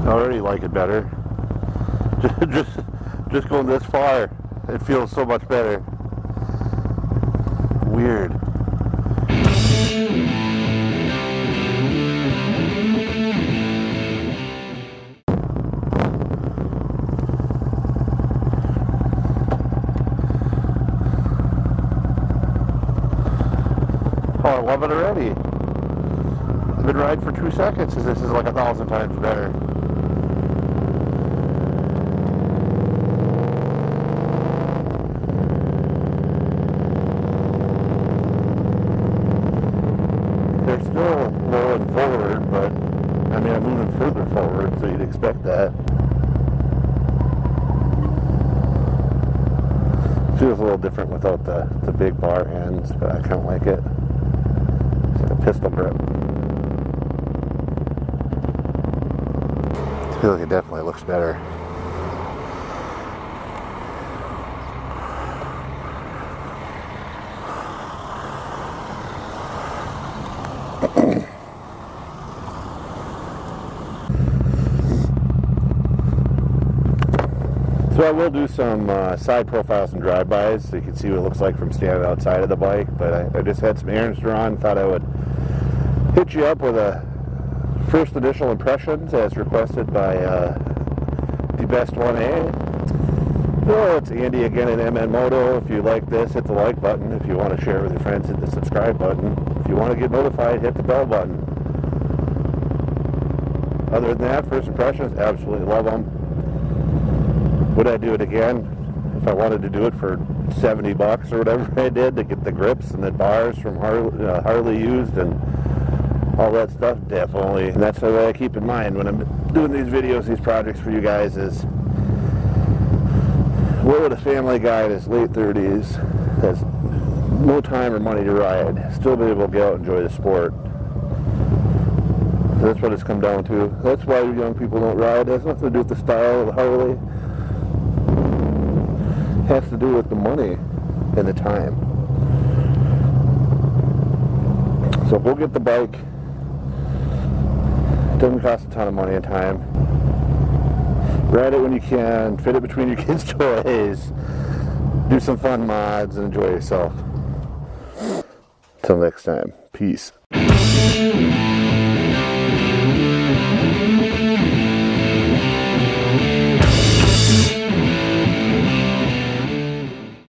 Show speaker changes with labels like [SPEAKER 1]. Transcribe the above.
[SPEAKER 1] I already like it better. Just going this far, it feels so much better. Weird. Oh, I love it already. I've been riding for 2 seconds, and this is like 1,000 times better. They're still rolling forward, but I mean, I'm moving further forward, so you'd expect that. Feels a little different without the big bar hands, but I kind of like it. It's like a pistol grip. I feel like it definitely looks better. So I will do some side profiles and drive-bys so you can see what it looks like from standing outside of the bike, but I just had some errands to run. Thought I would hit you up with a first initial impressions as requested by the best 1A. Well, it's Andy again at MNMoto. If you like this, hit the like button. If you want to share it with your friends, hit the subscribe button. If you want to get notified, hit the bell button. Other than that, first impressions, absolutely love them. Would I do it again if I wanted to do it for $70 or whatever I did to get the grips and the bars from Harley used and all that stuff? Definitely. And that's the way I keep in mind when I'm doing these videos, these projects for you guys is, what would a family guy in his late 30s has no time or money to ride still be able to get out and enjoy the sport? So that's what it's come down to. That's why young people don't ride. It has nothing to do with the style of the Harley. Has to do with the money and the time. So go get the bike. It doesn't cost a ton of money and time. Ride it when you can, fit it between your kids' toys, do some fun mods, and enjoy yourself. Till next time, peace.